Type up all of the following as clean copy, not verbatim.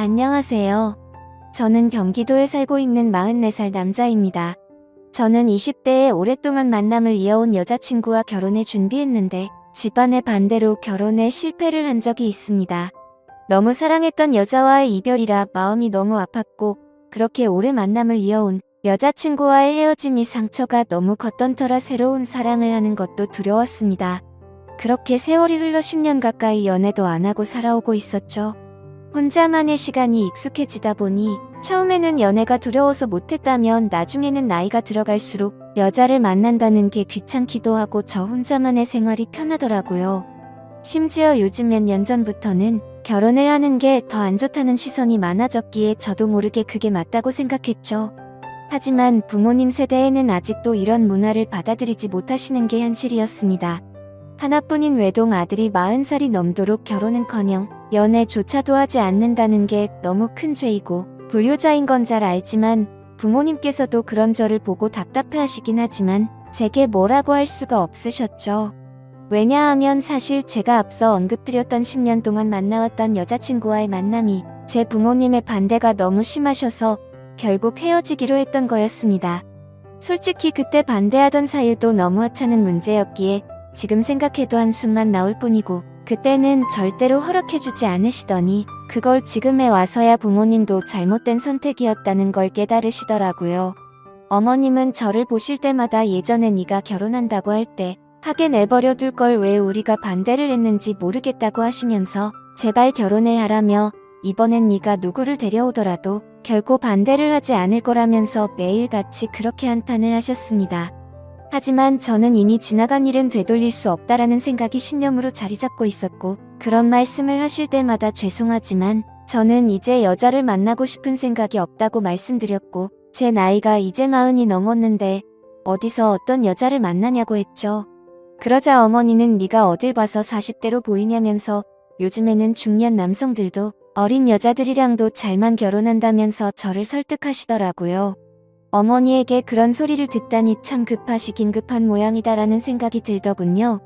안녕하세요. 저는 경기도에 살고 있는 44살 남자입니다. 저는 20대에 오랫동안 만남을 이어온 여자친구와 결혼을 준비했는데 집안의 반대로 결혼에 실패를 한 적이 있습니다. 너무 사랑했던 여자와의 이별이라 마음이 너무 아팠고 그렇게 오래 만남을 이어온 여자친구와의 헤어짐이 상처가 너무 컸던 터라 새로운 사랑을 하는 것도 두려웠습니다. 그렇게 세월이 흘러 10년 가까이 연애도 안 하고 살아오고 있었죠. 혼자만의 시간이 익숙해지다 보니 처음에는 연애가 두려워서 못했다면 나중에는 나이가 들어갈수록 여자를 만난다는 게 귀찮기도 하고 저 혼자만의 생활이 편하더라고요. 심지어 요즘 몇 년 전부터는 결혼을 하는 게 더 안 좋다는 시선이 많아졌기에 저도 모르게 그게 맞다고 생각했죠. 하지만 부모님 세대에는 아직도 이런 문화를 받아들이지 못하시는 게 현실이었습니다. 하나뿐인 외동 아들이 40살이 넘도록 결혼은커녕 연애조차도 하지 않는다는 게 너무 큰 죄이고 불효자인 건 잘 알지만 부모님께서도 그런 저를 보고 답답해하시긴 하지만 제게 뭐라고 할 수가 없으셨죠. 왜냐하면 사실 제가 앞서 언급드렸던 10년 동안 만나왔던 여자친구와의 만남이 제 부모님의 반대가 너무 심하셔서 결국 헤어지기로 했던 거였습니다. 솔직히 그때 반대하던 사유도 너무 하찮은 문제였기에 지금 생각해도 한숨만 나올 뿐이고 그때는 절대로 허락해주지 않으시더니 그걸 지금에 와서야 부모님도 잘못된 선택이었다는 걸 깨달으시더라고요. 어머님은 저를 보실 때마다 예전에 네가 결혼한다고 할 때 하게 내버려 둘 걸 왜 우리가 반대를 했는지 모르겠다고 하시면서 제발 결혼을 하라며 이번엔 네가 누구를 데려오더라도 결코 반대를 하지 않을 거라면서 매일같이 그렇게 한탄을 하셨습니다. 하지만 저는 이미 지나간 일은 되돌릴 수 없다라는 생각이 신념으로 자리 잡고 있었고 그런 말씀을 하실 때마다 죄송하지만 저는 이제 여자를 만나고 싶은 생각이 없다고 말씀드렸고 제 나이가 이제 40이 넘었는데 어디서 어떤 여자를 만나냐고 했죠. 그러자 어머니는 네가 어딜 봐서 40대로 보이냐면서 요즘에는 중년 남성들도 어린 여자들이랑도 잘만 결혼한다면서 저를 설득하시더라고요. 어머니에게 그런 소리를 듣다니 참 급하시긴 급한 모양이다라는 생각이 들더군요.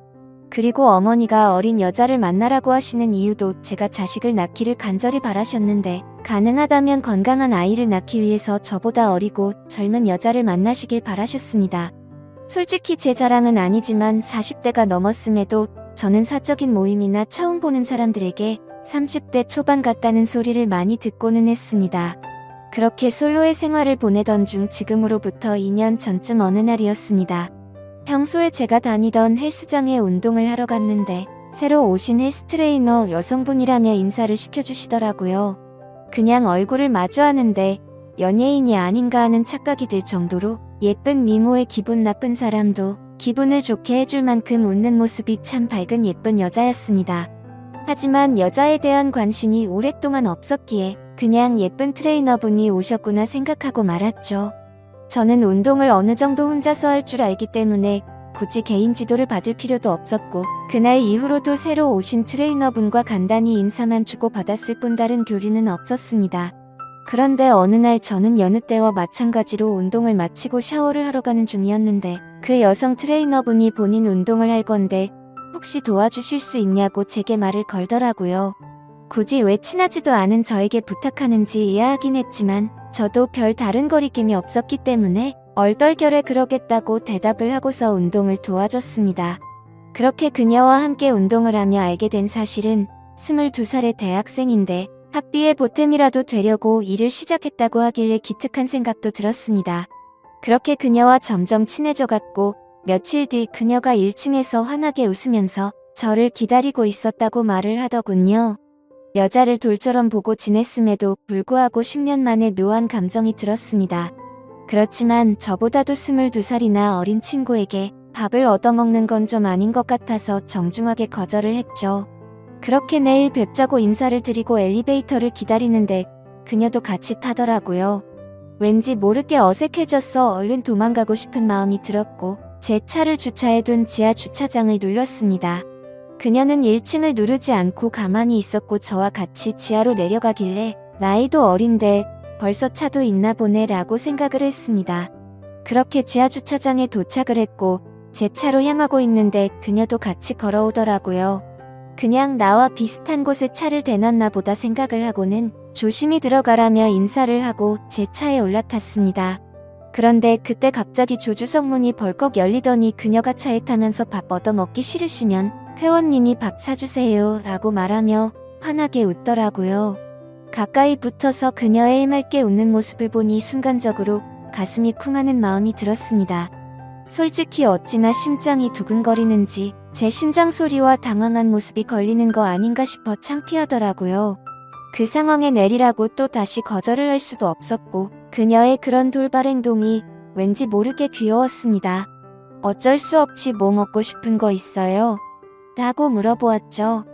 그리고 어머니가 어린 여자를 만나라고 하시는 이유도 제가 자식을 낳기를 간절히 바라셨는데 가능하다면 건강한 아이를 낳기 위해서 저보다 어리고 젊은 여자를 만나시길 바라셨습니다. 솔직히 제 자랑은 아니지만 40대가 넘었음에도 저는 사적인 모임이나 처음 보는 사람들에게 30대 초반 같다는 소리를 많이 듣고는 했습니다. 그렇게 솔로의 생활을 보내던 중 지금으로부터 2년 전쯤 어느 날이었습니다. 평소에 제가 다니던 헬스장에 운동을 하러 갔는데 새로 오신 헬스 트레이너 여성분이라며 인사를 시켜주시더라고요. 그냥 얼굴을 마주하는데 연예인이 아닌가 하는 착각이 들 정도로 예쁜 미모에 기분 나쁜 사람도 기분을 좋게 해줄 만큼 웃는 모습이 참 밝은 예쁜 여자였습니다. 하지만 여자에 대한 관심이 오랫동안 없었기에 그냥 예쁜 트레이너분이 오셨구나 생각하고 말았죠. 저는 운동을 어느 정도 혼자서 할 줄 알기 때문에 굳이 개인 지도를 받을 필요도 없었고 그날 이후로도 새로 오신 트레이너분과 간단히 인사만 주고받았을 뿐 다른 교류는 없었습니다. 그런데 어느 날 저는 여느 때와 마찬가지로 운동을 마치고 샤워를 하러 가는 중이었는데 그 여성 트레이너분이 본인 운동을 할 건데 혹시 도와주실 수 있냐고 제게 말을 걸더라고요. 굳이 왜 친하지도 않은 저에게 부탁하는지 이해하긴 했지만 저도 별 다른 거리낌이 없었기 때문에 얼떨결에 그러겠다고 대답을 하고서 운동을 도와줬습니다. 그렇게 그녀와 함께 운동을 하며 알게 된 사실은 22살의 대학생인데 학비에 보탬이라도 되려고 일을 시작했다고 하길래 기특한 생각도 들었습니다. 그렇게 그녀와 점점 친해져갔고 며칠 뒤 그녀가 1층에서 환하게 웃으면서 저를 기다리고 있었다고 말을 하더군요. 여자를 돌처럼 보고 지냈음에도 불구하고 10년 만에 묘한 감정이 들었습니다. 그렇지만 저보다도 22살이나 어린 친구에게 밥을 얻어먹는 건 좀 아닌 것 같아서 정중하게 거절을 했죠. 그렇게 내일 뵙자고 인사를 드리고 엘리베이터를 기다리는데 그녀도 같이 타더라고요. 왠지 모르게 어색해져서 얼른 도망가고 싶은 마음이 들었고 제 차를 주차해둔 지하 주차장을 눌렀습니다. 그녀는 1층을 누르지 않고 가만히 있었고 저와 같이 지하로 내려가길래 나이도 어린데 벌써 차도 있나 보네 라고 생각을 했습니다. 그렇게 지하 주차장에 도착을 했고 제 차로 향하고 있는데 그녀도 같이 걸어오더라고요. 그냥 나와 비슷한 곳에 차를 대놨나 보다 생각을 하고는 조심히 들어가라며 인사를 하고 제 차에 올라탔습니다. 그런데 그때 갑자기 조주석 문이 벌컥 열리더니 그녀가 차에 타면서 밥 얻어먹기 싫으시면 회원님이 밥 사주세요 라고 말하며 환하게 웃더라고요. 가까이 붙어서 그녀의 해맑게 웃는 모습을 보니 순간적으로 가슴이 쿵 하는 마음이 들었습니다. 솔직히 어찌나 심장이 두근거리는지 제 심장 소리와 당황한 모습이 걸리는 거 아닌가 싶어 창피하더라고요. 그 상황에 내리라고 또 다시 거절을 할 수도 없었고 그녀의 그런 돌발 행동이 왠지 모르게 귀여웠습니다. 어쩔 수 없이 뭐 먹고 싶은 거 있어요? 라고 물어보았죠.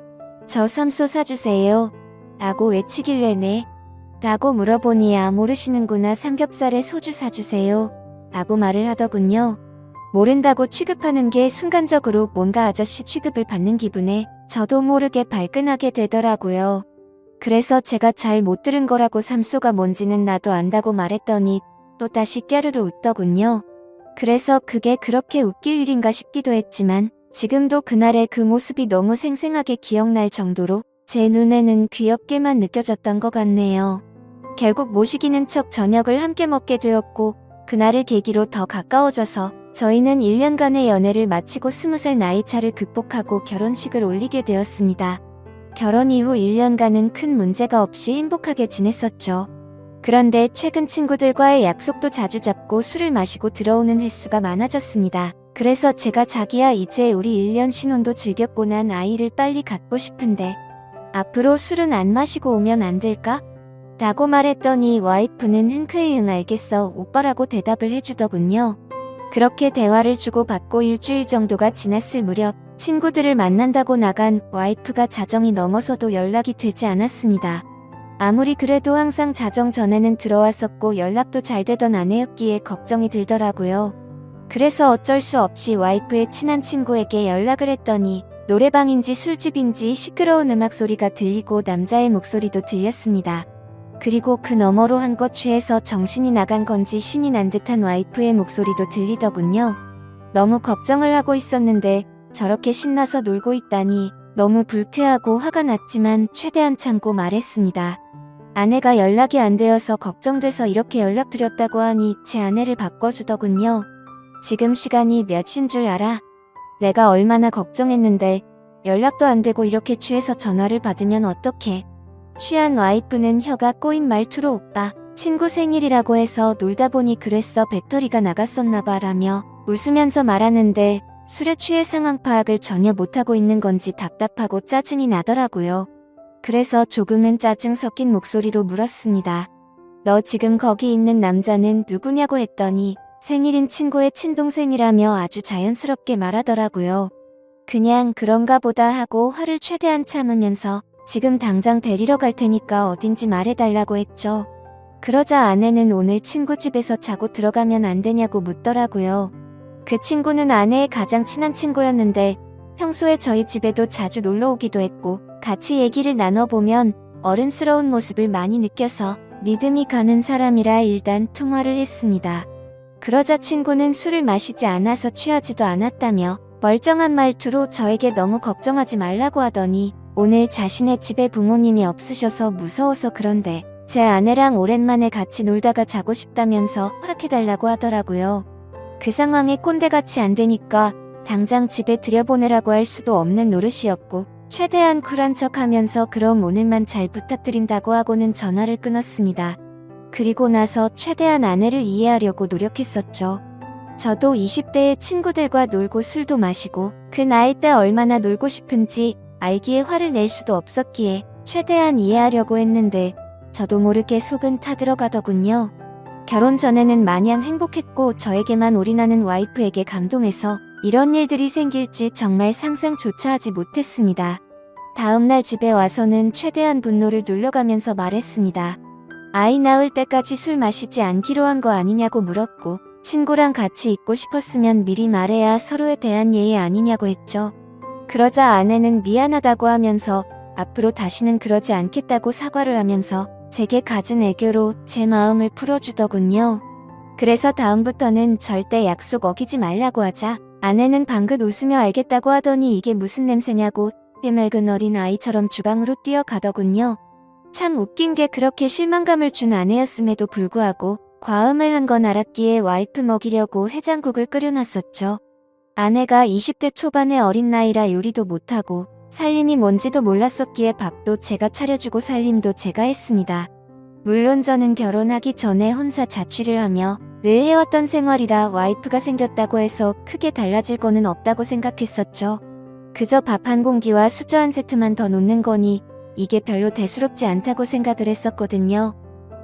저 삼소 사주세요. 라고 외치길래 네. 라고 물어보니 모르시는구나. 삼겹살에 소주 사주세요. 라고 말을 하더군요. 모른다고 취급하는 게 순간적으로 뭔가 아저씨 취급을 받는 기분에 저도 모르게 발끈하게 되더라고요. 그래서 제가 잘 못 들은 거라고 삼소가 뭔지는 나도 안다고 말했더니 또다시 깨르르 웃더군요. 그래서 그게 그렇게 웃길 일인가 싶기도 했지만 지금도 그날의 그 모습이 너무 생생하게 기억날 정도로 제 눈에는 귀엽게만 느껴졌던 것 같네요. 결국 모시기는 척 저녁을 함께 먹게 되었고 그날을 계기로 더 가까워져서 저희는 1년간의 연애를 마치고 20살 나이차를 극복하고 결혼식을 올리게 되었습니다. 결혼 이후 1년간은 큰 문제가 없이 행복하게 지냈었죠. 그런데 최근 친구들과의 약속도 자주 잡고 술을 마시고 들어오는 횟수가 많아졌습니다. 그래서 제가 자기야 이제 우리 1년 신혼도 즐겼고 난 아이를 빨리 갖고 싶은데 앞으로 술은 안 마시고 오면 안 될까? 라고 말했더니 와이프는 흔쾌히 응 알겠어 오빠라고 대답을 해주더군요. 그렇게 대화를 주고받고 일주일 정도가 지났을 무렵 친구들을 만난다고 나간 와이프가 자정이 넘어서도 연락이 되지 않았습니다. 아무리 그래도 항상 자정 전에는 들어왔었고 연락도 잘 되던 아내였기에 걱정이 들더라고요. 그래서 어쩔 수 없이 와이프의 친한 친구에게 연락을 했더니 노래방인지 술집인지 시끄러운 음악 소리가 들리고 남자의 목소리도 들렸습니다. 그리고 그 너머로 한껏 취해서 정신이 나간 건지 신이 난 듯한 와이프의 목소리도 들리더군요. 너무 걱정을 하고 있었는데 저렇게 신나서 놀고 있다니 너무 불쾌하고 화가 났지만 최대한 참고 말했습니다. 아내가 연락이 안 되어서 걱정돼서 이렇게 연락드렸다고 하니 제 아내를 바꿔주더군요. 지금 시간이 몇 시인 줄 알아? 내가 얼마나 걱정했는데 연락도 안 되고 이렇게 취해서 전화를 받으면 어떡해. 취한 와이프는 혀가 꼬인 말투로 오빠 친구 생일이라고 해서 놀다 보니 그랬어 배터리가 나갔었나봐 라며 웃으면서 말하는데 술에 취해 상황 파악을 전혀 못하고 있는 건지 답답하고 짜증이 나더라고요. 그래서 조금은 짜증 섞인 목소리로 물었습니다. 너 지금 거기 있는 남자는 누구냐고 했더니 생일인 친구의 친동생이라며 아주 자연스럽게 말하더라고요. 그냥 그런가 보다 하고 화를 최대한 참으면서 지금 당장 데리러 갈 테니까 어딘지 말해달라고 했죠. 그러자 아내는 오늘 친구 집에서 자고 들어가면 안 되냐고 묻더라고요. 그 친구는 아내의 가장 친한 친구였는데 평소에 저희 집에도 자주 놀러 오기도 했고 같이 얘기를 나눠보면 어른스러운 모습을 많이 느껴서 믿음이 가는 사람이라 일단 통화를 했습니다. 그러자 친구는 술을 마시지 않아서 취하지도 않았다며 멀쩡한 말투로 저에게 너무 걱정하지 말라고 하더니 오늘 자신의 집에 부모님이 없으셔서 무서워서 그런데 제 아내랑 오랜만에 같이 놀다가 자고 싶다면서 허락해달라고 하더라고요. 그 상황에 꼰대같이 안 되니까 당장 집에 들여보내라고 할 수도 없는 노릇이었고 최대한 쿨한 척하면서 그럼 오늘만 잘 부탁드린다고 하고는 전화를 끊었습니다. 그리고 나서 최대한 아내를 이해하려고 노력했었죠. 저도 20대의 친구들과 놀고 술도 마시고 그 나이 때 얼마나 놀고 싶은지 알기에 화를 낼 수도 없었기에 최대한 이해하려고 했는데 저도 모르게 속은 타들어가더군요. 결혼 전에는 마냥 행복했고 저에게만 올인하는 와이프에게 감동해서 이런 일들이 생길지 정말 상상조차 하지 못했습니다. 다음날 집에 와서는 최대한 분노를 눌러가면서 말했습니다. 아이 낳을 때까지 술 마시지 않기로 한 거 아니냐고 물었고 친구랑 같이 있고 싶었으면 미리 말해야 서로에 대한 예의 아니냐고 했죠. 그러자 아내는 미안하다고 하면서 앞으로 다시는 그러지 않겠다고 사과를 하면서 제게 갖은 애교로 제 마음을 풀어주더군요. 그래서 다음부터는 절대 약속 어기지 말라고 하자 아내는 방긋 웃으며 알겠다고 하더니 이게 무슨 냄새냐고 해맑은 어린 아이처럼 주방으로 뛰어가더군요. 참 웃긴 게 그렇게 실망감을 준 아내였음에도 불구하고 과음을 한 건 알았기에 와이프 먹이려고 해장국을 끓여놨었죠. 아내가 20대 초반의 어린 나이라 요리도 못하고 살림이 뭔지도 몰랐었기에 밥도 제가 차려주고 살림도 제가 했습니다. 물론 저는 결혼하기 전에 혼자 자취를 하며 늘 해왔던 생활이라 와이프가 생겼다고 해서 크게 달라질 거는 없다고 생각했었죠. 그저 밥 한 공기와 수저 한 세트만 더 놓는 거니 이게 별로 대수롭지 않다고 생각을 했었거든요.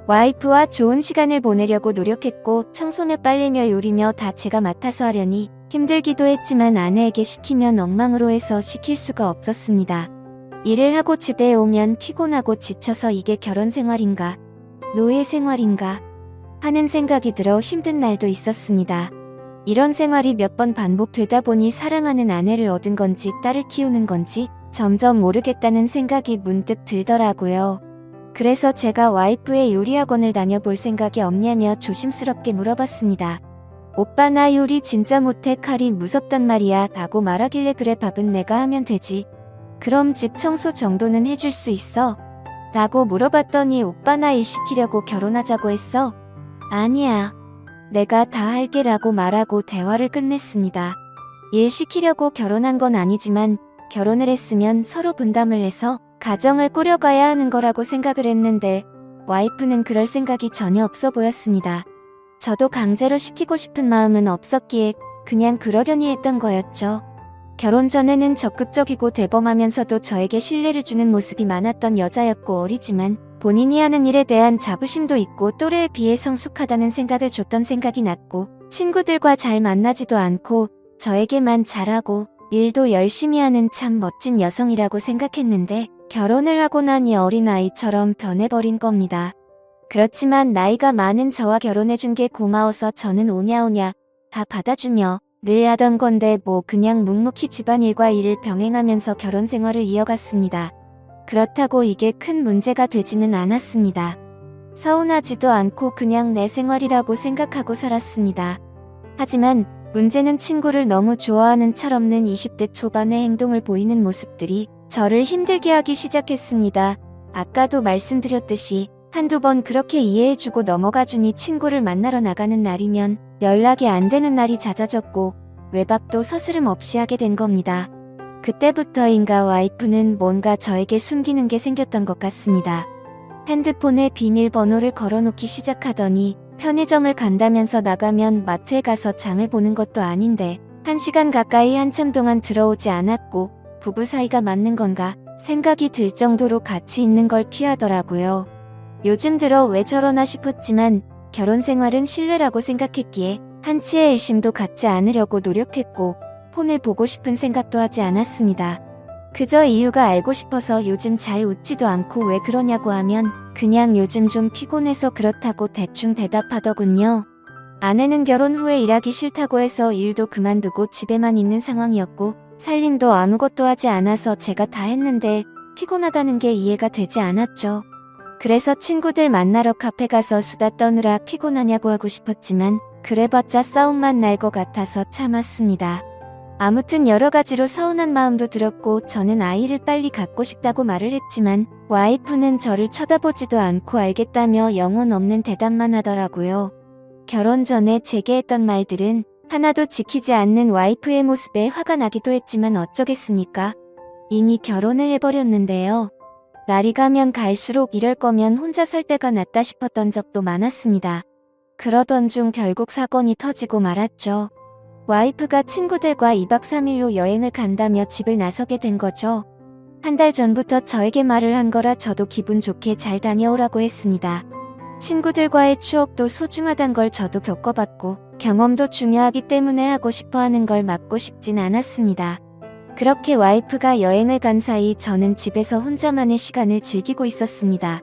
와이프와 좋은 시간을 보내려고 노력했고 청소며 빨래며 요리며 다 제가 맡아서 하려니 힘들기도 했지만 아내에게 시키면 엉망으로 해서 시킬 수가 없었습니다. 일을 하고 집에 오면 피곤하고 지쳐서 이게 결혼 생활인가, 노예 생활인가 하는 생각이 들어 힘든 날도 있었습니다. 이런 생활이 몇 번 반복되다 보니 사랑하는 아내를 얻은 건지 딸을 키우는 건지 점점 모르겠다는 생각이 문득 들더라고요. 그래서 제가 와이프의 요리학원을 다녀볼 생각이 없냐며 조심스럽게 물어봤습니다. 오빠 나 요리 진짜 못해 칼이 무섭단 말이야 라고 말하길래 그래 밥은 내가 하면 되지. 그럼 집 청소 정도는 해줄 수 있어? 라고 물어봤더니 오빠 나 일 시키려고 결혼하자고 했어? 아니야. 내가 다 할게 라고 말하고 대화를 끝냈습니다. 일 시키려고 결혼한 건 아니지만 결혼을 했으면 서로 분담을 해서 가정을 꾸려가야 하는 거라고 생각을 했는데 와이프는 그럴 생각이 전혀 없어 보였습니다. 저도 강제로 시키고 싶은 마음은 없었기에 그냥 그러려니 했던 거였죠. 결혼 전에는 적극적이고 대범하면서도 저에게 신뢰를 주는 모습이 많았던 여자였고 어리지만 본인이 하는 일에 대한 자부심도 있고 또래에 비해 성숙하다는 생각을 줬던 생각이 났고 친구들과 잘 만나지도 않고 저에게만 잘하고 일도 열심히 하는 참 멋진 여성이라고 생각했는데 결혼을 하고 나니 어린아이처럼 변해버린 겁니다. 그렇지만 나이가 많은 저와 결혼해준 게 고마워서 저는 오냐오냐 다 받아주며 늘 하던 건데 뭐 그냥 묵묵히 집안일과 일을 병행하면서 결혼 생활을 이어갔습니다. 그렇다고 이게 큰 문제가 되지는 않았습니다. 서운하지도 않고 그냥 내 생활이라고 생각하고 살았습니다. 하지만 문제는 친구를 너무 좋아하는 철없는 20대 초반의 행동을 보이는 모습들이 저를 힘들게 하기 시작했습니다. 아까도 말씀드렸듯이 한두 번 그렇게 이해해주고 넘어가주니 친구를 만나러 나가는 날이면 연락이 안 되는 날이 잦아졌고 외박도 서스름 없이 하게 된 겁니다. 그때부터인가 와이프는 뭔가 저에게 숨기는 게 생겼던 것 같습니다. 핸드폰에 비밀번호를 걸어놓기 시작하더니 편의점을 간다면서 나가면 마트에 가서 장을 보는 것도 아닌데 1시간 가까이 한참 동안 들어오지 않았고 부부 사이가 맞는 건가 생각이 들 정도로 같이 있는 걸 피하더라고요. 요즘 들어 왜 저러나 싶었지만 결혼 생활은 신뢰라고 생각했기에 한치의 의심도 갖지 않으려고 노력했고 폰을 보고 싶은 생각도 하지 않았습니다. 그저 이유가 알고 싶어서 요즘 잘 웃지도 않고 왜 그러냐고 하면 그냥 요즘 좀 피곤해서 그렇다고 대충 대답하더군요. 아내는 결혼 후에 일하기 싫다고 해서 일도 그만두고 집에만 있는 상황이었고 살림도 아무것도 하지 않아서 제가 다 했는데 피곤하다는 게 이해가 되지 않았죠. 그래서 친구들 만나러 카페 가서 수다 떠느라 피곤하냐고 하고 싶었지만 그래봤자 싸움만 날 것 같아서 참았습니다. 아무튼 여러 가지로 서운한 마음도 들었고 저는 아이를 빨리 갖고 싶다고 말을 했지만 와이프는 저를 쳐다보지도 않고 알겠다며 영혼 없는 대답만 하더라고요. 결혼 전에 제게 했던 말들은 하나도 지키지 않는 와이프의 모습에 화가 나기도 했지만 어쩌겠습니까? 이미 결혼을 해버렸는데요. 날이 가면 갈수록 이럴 거면 혼자 살 때가 낫다 싶었던 적도 많았습니다. 그러던 중 결국 사건이 터지고 말았죠. 와이프가 친구들과 2박 3일로 여행을 간다며 집을 나서게 된 거죠. 한 달 전부터 저에게 말을 한 거라 저도 기분 좋게 잘 다녀오라고 했습니다. 친구들과의 추억도 소중하단 걸 저도 겪어봤고 경험도 중요하기 때문에 하고 싶어 하는 걸 막고 싶진 않았습니다. 그렇게 와이프가 여행을 간 사이 저는 집에서 혼자만의 시간을 즐기고 있었습니다.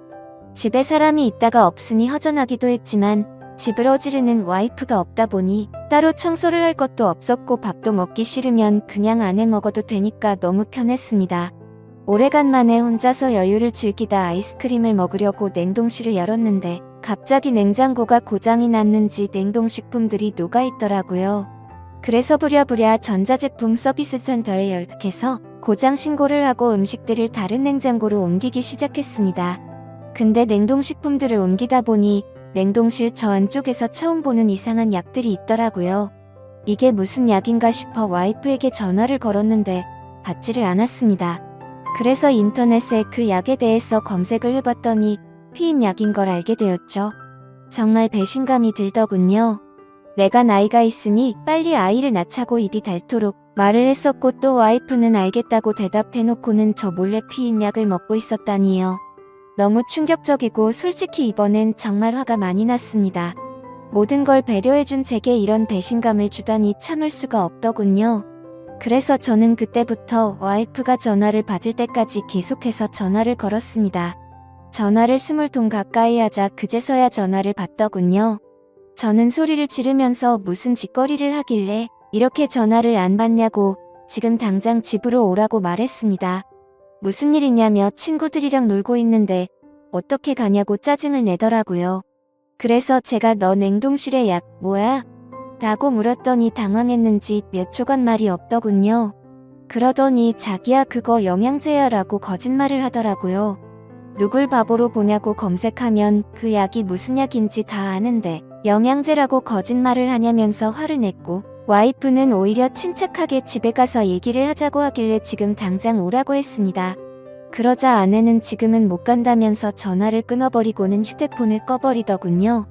집에 사람이 있다가 없으니 허전하기도 했지만 집을 어지르는 와이프가 없다 보니 따로 청소를 할 것도 없었고 밥도 먹기 싫으면 그냥 안 해 먹어도 되니까 너무 편했습니다. 오래간만에 혼자서 여유를 즐기다 아이스크림을 먹으려고 냉동실을 열었는데 갑자기 냉장고가 고장이 났는지 냉동식품들이 녹아있더라고요. 그래서 부랴부랴 전자제품 서비스 센터에 연락해서 고장 신고를 하고 음식들을 다른 냉장고로 옮기기 시작했습니다. 근데 냉동식품들을 옮기다 보니 냉동실 저 안쪽에서 처음 보는 이상한 약들이 있더라고요. 이게 무슨 약인가 싶어 와이프에게 전화를 걸었는데 받지를 않았습니다. 그래서 인터넷에 그 약에 대해서 검색을 해봤더니 피임약인 걸 알게 되었죠. 정말 배신감이 들더군요. 내가 나이가 있으니 빨리 아이를 낳자고 입이 닳도록 말을 했었고 또 와이프는 알겠다고 대답해놓고는 저 몰래 피임약을 먹고 있었다니요. 너무 충격적이고 솔직히 이번엔 정말 화가 많이 났습니다. 모든 걸 배려해준 제게 이런 배신감을 주다니 참을 수가 없더군요. 그래서 저는 그때부터 와이프가 전화를 받을 때까지 계속해서 전화를 걸었습니다. 전화를 20통 가까이 하자 그제서야 전화를 받더군요. 저는 소리를 지르면서 무슨 짓거리를 하길래 이렇게 전화를 안 받냐고 지금 당장 집으로 오라고 말했습니다. 무슨 일이냐며 친구들이랑 놀고 있는데 어떻게 가냐고 짜증을 내더라고요. 그래서 제가 너 냉동실에 약 뭐야? 라고 물었더니 당황했는지 몇 초간 말이 없더군요. 그러더니 자기야 그거 영양제야 라고 거짓말을 하더라고요. 누굴 바보로 보냐고 검색하면 그 약이 무슨 약인지 다 아는데 영양제라고 거짓말을 하냐면서 화를 냈고 와이프는 오히려 침착하게 집에 가서 얘기를 하자고 하길래 지금 당장 오라고 했습니다. 그러자 아내는 지금은 못 간다면서 전화를 끊어버리고는 휴대폰을 꺼버리더군요.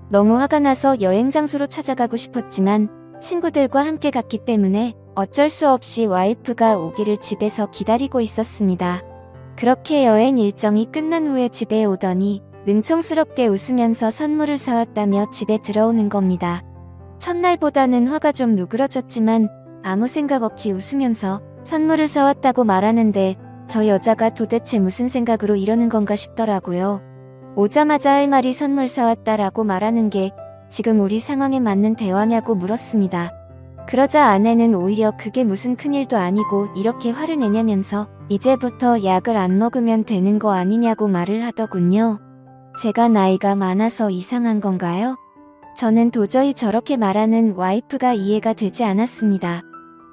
너무 화가 나서 여행 장소로 찾아가고 싶었지만 친구들과 함께 갔기 때문에 어쩔 수 없이 와이프가 오기를 집에서 기다리고 있었습니다. 그렇게 여행 일정이 끝난 후에 집에 오더니 능청스럽게 웃으면서 선물을 사왔다며 집에 들어오는 겁니다. 첫날보다는 화가 좀 누그러졌지만 아무 생각 없이 웃으면서 선물을 사왔다고 말하는데 저 여자가 도대체 무슨 생각으로 이러는 건가 싶더라고요. 오자마자 할 말이 선물 사왔다라고 말하는 게 지금 우리 상황에 맞는 대화냐고 물었습니다. 그러자 아내는 오히려 그게 무슨 큰일도 아니고 이렇게 화를 내냐면서 이제부터 약을 안 먹으면 되는 거 아니냐고 말을 하더군요. 제가 나이가 많아서 이상한 건가요? 저는 도저히 저렇게 말하는 와이프가 이해가 되지 않았습니다.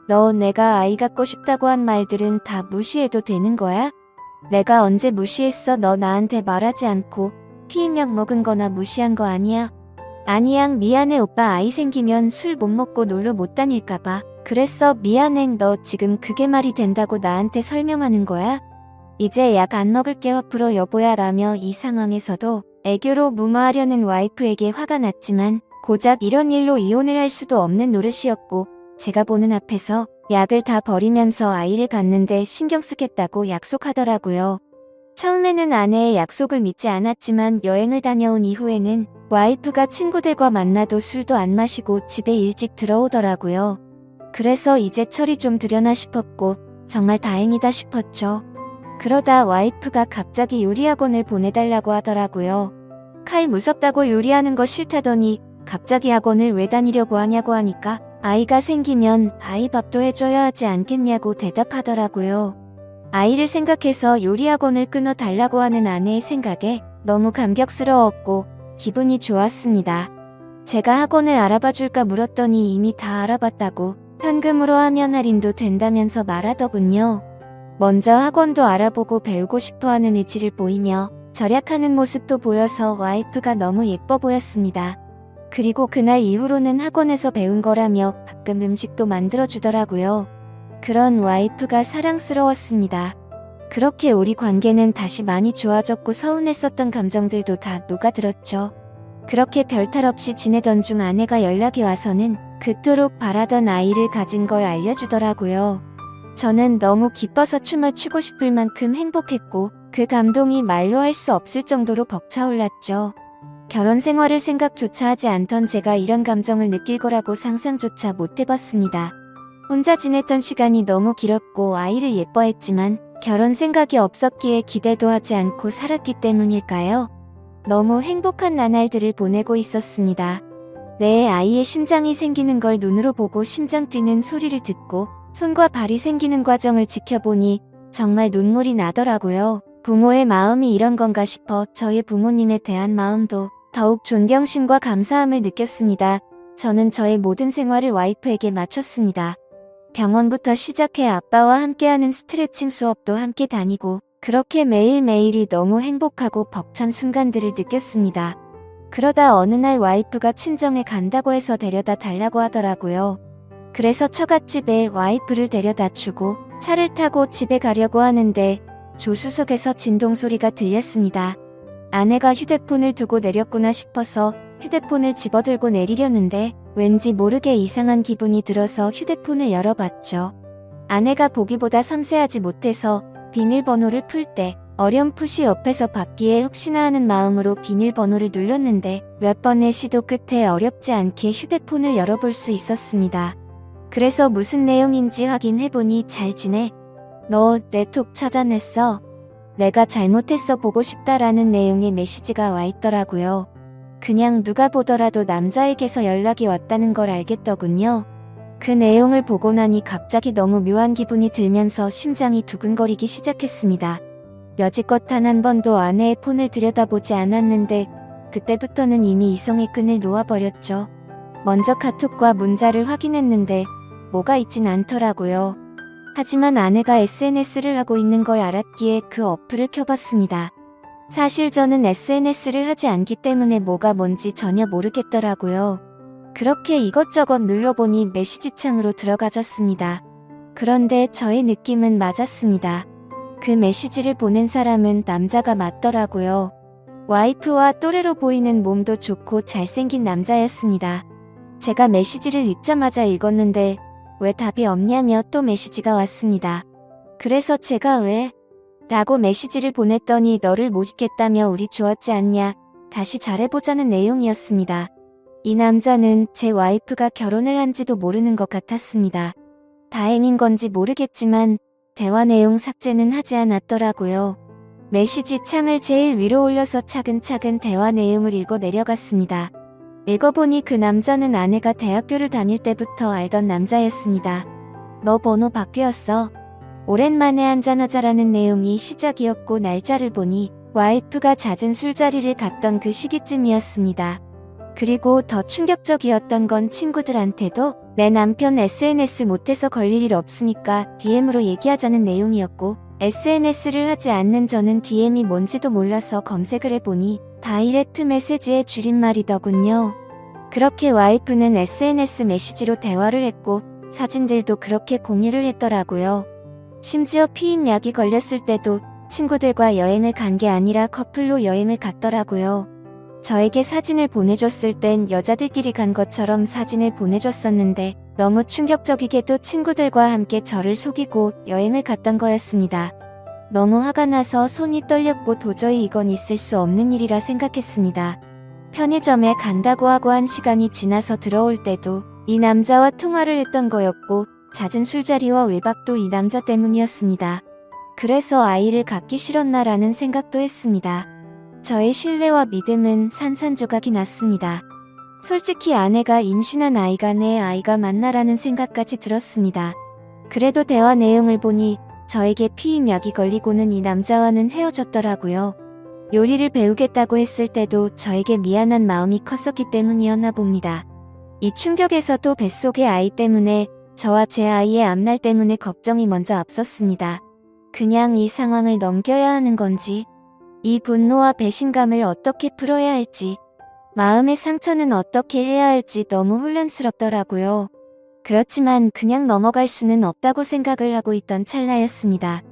너 내가 아이 갖고 싶다고 한 말들은 다 무시해도 되는 거야? 내가 언제 무시했어? 너 나한테 말하지 않고 피임약 먹은 거나 무시한 거 아니야? 아니야 미안해 오빠 아이 생기면 술 못 먹고 놀러 못 다닐까봐 그랬어 미안해 너 지금 그게 말이 된다고 나한테 설명하는 거야? 이제 약 안 먹을게 화풀어 여보야 라며 이 상황에서도 애교로 무마하려는 와이프에게 화가 났지만 고작 이런 일로 이혼을 할 수도 없는 노릇이었고 제가 보는 앞에서 약을 다 버리면서 아이를 갖는데 신경 쓰겠다고 약속하더라고요. 처음에는 아내의 약속을 믿지 않았지만 여행을 다녀온 이후에는 와이프가 친구들과 만나도 술도 안 마시고 집에 일찍 들어오더라고요. 그래서 이제 철이 좀 들여나 싶었고 정말 다행이다 싶었죠. 그러다 와이프가 갑자기 요리학원을 보내달라고 하더라고요. 칼 무섭다고 요리하는 거 싫다더니 갑자기 학원을 왜 다니려고 하냐고 하니까 아이가 생기면 아이 밥도 해줘야 하지 않겠냐고 대답하더라고요. 아이를 생각해서 요리학원을 끊어달라고 하는 아내의 생각에 너무 감격스러웠고 기분이 좋았습니다. 제가 학원을 알아봐줄까 물었더니 이미 다 알아봤다고 현금으로 하면 할인도 된다면서 말하더군요. 먼저 학원도 알아보고 배우고 싶어하는 의지를 보이며 절약하는 모습도 보여서 와이프가 너무 예뻐 보였습니다. 그리고 그날 이후로는 학원에서 배운 거라며 가끔 음식도 만들어주더라고요. 그런 와이프가 사랑스러웠습니다. 그렇게 우리 관계는 다시 많이 좋아졌고 서운했었던 감정들도 다 녹아들었죠. 그렇게 별탈 없이 지내던 중 아내가 연락이 와서는 그토록 바라던 아이를 가진 걸 알려주더라고요. 저는 너무 기뻐서 춤을 추고 싶을 만큼 행복했고 그 감동이 말로 할 수 없을 정도로 벅차올랐죠. 결혼 생활을 생각조차 하지 않던 제가 이런 감정을 느낄 거라고 상상조차 못 해봤습니다. 혼자 지냈던 시간이 너무 길었고 아이를 예뻐했지만 결혼 생각이 없었기에 기대도 하지 않고 살았기 때문일까요? 너무 행복한 나날들을 보내고 있었습니다. 내 아이의 심장이 생기는 걸 눈으로 보고 심장 뛰는 소리를 듣고 손과 발이 생기는 과정을 지켜보니 정말 눈물이 나더라고요. 부모의 마음이 이런 건가 싶어 저의 부모님에 대한 마음도 더욱 존경심과 감사함을 느꼈습니다. 저는 저의 모든 생활을 와이프에게 맞췄습니다. 병원부터 시작해 아빠와 함께하는 스트레칭 수업도 함께 다니고 그렇게 매일매일이 너무 행복하고 벅찬 순간들을 느꼈습니다. 그러다 어느 날 와이프가 친정에 간다고 해서 데려다 달라고 하더라고요. 그래서 처갓집에 와이프를 데려다 주고 차를 타고 집에 가려고 하는데 조수석에서 진동소리가 들렸습니다. 아내가 휴대폰을 두고 내렸구나 싶어서 휴대폰을 집어들고 내리려는데 왠지 모르게 이상한 기분이 들어서 휴대폰을 열어봤죠. 아내가 보기보다 섬세하지 못해서 비밀번호를 풀 때 어렴풋이 옆에서 받기에 혹시나 하는 마음으로 비밀번호를 눌렀는데 몇 번의 시도 끝에 어렵지 않게 휴대폰을 열어볼 수 있었습니다. 그래서 무슨 내용인지 확인해보니 잘 지내? 너 내 톡 차단했어? 내가 잘못했어 보고 싶다라는 내용의 메시지가 와 있더라고요. 그냥 누가 보더라도 남자에게서 연락이 왔다는 걸 알겠더군요. 그 내용을 보고 나니 갑자기 너무 묘한 기분이 들면서 심장이 두근거리기 시작했습니다. 여지껏 단 한 번도 아내의 폰을 들여다보지 않았는데 그때부터는 이미 이성의 끈을 놓아버렸죠. 먼저 카톡과 문자를 확인했는데 뭐가 있진 않더라고요. 하지만 아내가 SNS를 하고 있는 걸 알았기에 그 어플을 켜봤습니다. 사실 저는 SNS를 하지 않기 때문에 뭐가 뭔지 전혀 모르겠더라고요. 그렇게 이것저것 눌러보니 메시지 창으로 들어가졌습니다. 그런데 저의 느낌은 맞았습니다. 그 메시지를 보낸 사람은 남자가 맞더라고요. 와이프와 또래로 보이는 몸도 좋고 잘생긴 남자였습니다. 제가 메시지를 읽자마자 읽었는데 왜 답이 없냐며 또 메시지가 왔습니다. 그래서 제가 왜? 라고 메시지를 보냈더니 너를 못 잊겠다며 우리 좋았지 않냐? 다시 잘해보자는 내용이었습니다. 이 남자는 제 와이프가 결혼을 한지도 모르는 것 같았습니다. 다행인 건지 모르겠지만 대화 내용 삭제는 하지 않았더라고요. 메시지 창을 제일 위로 올려서 차근차근 대화 내용을 읽어 내려갔습니다. 읽어보니 그 남자는 아내가 대학교를 다닐 때부터 알던 남자였습니다. 너 번호 바뀌었어. 오랜만에 한잔하자라는 내용이 시작이었고 날짜를 보니 와이프가 잦은 술자리를 갔던 그 시기쯤이었습니다. 그리고 더 충격적이었던 건 친구들한테도 내 남편 SNS 못해서 걸릴 일 없으니까 DM으로 얘기하자는 내용이었고 SNS를 하지 않는 저는 DM이 뭔지도 몰라서 검색을 해보니 다이렉트 메시지의 줄임말이더군요. 그렇게 와이프는 SNS 메시지로 대화를 했고 사진들도 그렇게 공유를 했더라고요. 심지어 피임약이 걸렸을 때도 친구들과 여행을 간 게 아니라 커플로 여행을 갔더라고요. 저에게 사진을 보내줬을 땐 여자들끼리 간 것처럼 사진을 보내줬었는데 너무 충격적이게도 친구들과 함께 저를 속이고 여행을 갔던 거였습니다. 너무 화가 나서 손이 떨렸고 도저히 이건 있을 수 없는 일이라 생각했습니다. 편의점에 간다고 하고 한 시간이 지나서 들어올 때도 이 남자와 통화를 했던 거였고 잦은 술자리와 외박도 이 남자 때문이었습니다. 그래서 아이를 갖기 싫었나라는 생각도 했습니다. 저의 신뢰와 믿음은 산산조각이 났습니다. 솔직히 아내가 임신한 아이가 내 아이가 맞나라는 생각까지 들었습니다. 그래도 대화 내용을 보니 저에게 피임약이 걸리고는 이 남자와는 헤어졌더라고요. 요리를 배우겠다고 했을 때도 저에게 미안한 마음이 컸었기 때문이었나 봅니다. 이 충격에서도 뱃속의 아이 때문에 저와 제 아이의 앞날 때문에 걱정이 먼저 앞섰습니다. 그냥 이 상황을 넘겨야 하는 건지, 이 분노와 배신감을 어떻게 풀어야 할지, 마음의 상처는 어떻게 해야 할지 너무 혼란스럽더라고요. 그렇지만 그냥 넘어갈 수는 없다고 생각을 하고 있던 찰나였습니다.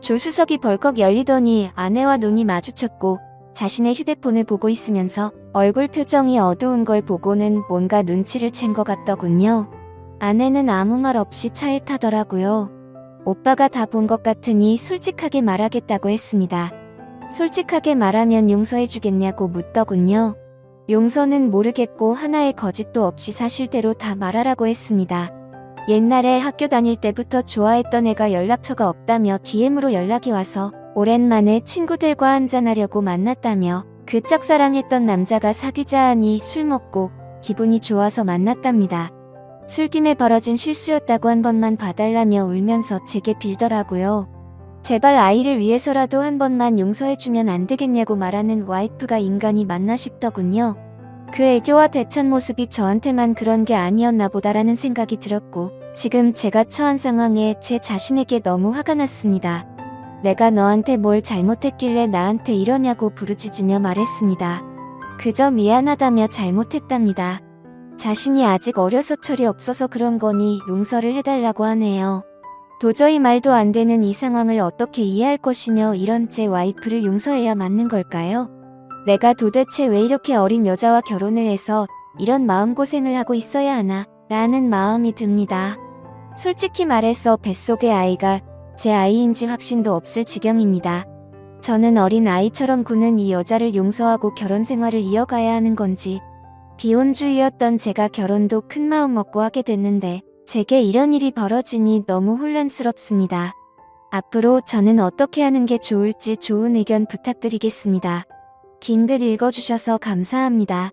조수석이 벌컥 열리더니 아내와 눈이 마주쳤고 자신의 휴대폰을 보고 있으면서 얼굴 표정이 어두운 걸 보고는 뭔가 눈치를 챈 것 같더군요. 아내는 아무 말 없이 차에 타더라고요. 오빠가 다 본 것 같으니 솔직하게 말하겠다고 했습니다. 솔직하게 말하면 용서해주겠냐고 묻더군요. 용서는 모르겠고 하나의 거짓도 없이 사실대로 다 말하라고 했습니다. 옛날에 학교 다닐 때부터 좋아했던 애가 연락처가 없다며 DM으로 연락이 와서 오랜만에 친구들과 한잔하려고 만났다며 그 짝사랑했던 남자가 사귀자 하니 술 먹고 기분이 좋아서 만났답니다. 술김에 벌어진 실수였다고 한 번만 봐달라며 울면서 제게 빌더라고요. 제발 아이를 위해서라도 한 번만 용서해주면 안 되겠냐고 말하는 와이프가 인간이 맞나 싶더군요. 그 애교와 대찬 모습이 저한테만 그런 게 아니었나 보다라는 생각이 들었고 지금 제가 처한 상황에 제 자신에게 너무 화가 났습니다. 내가 너한테 뭘 잘못했길래 나한테 이러냐고 부르짖으며 말했습니다. 그저 미안하다며 잘못했답니다. 자신이 아직 어려서 철이 없어서 그런 거니 용서를 해달라고 하네요. 도저히 말도 안 되는 이 상황을 어떻게 이해할 것이며 이런 제 와이프를 용서해야 맞는 걸까요? 내가 도대체 왜 이렇게 어린 여자와 결혼을 해서 이런 마음고생을 하고 있어야 하나 라는 마음이 듭니다. 솔직히 말해서 뱃속의 아이가 제 아이인지 확신도 없을 지경입니다. 저는 어린 아이처럼 구는 이 여자를 용서하고 결혼 생활을 이어가야 하는 건지, 비혼주의였던 제가 결혼도 큰 마음 먹고 하게 됐는데 제게 이런 일이 벌어지니 너무 혼란스럽습니다. 앞으로 저는 어떻게 하는 게 좋을지 좋은 의견 부탁드리겠습니다. 긴 글 읽어주셔서 감사합니다.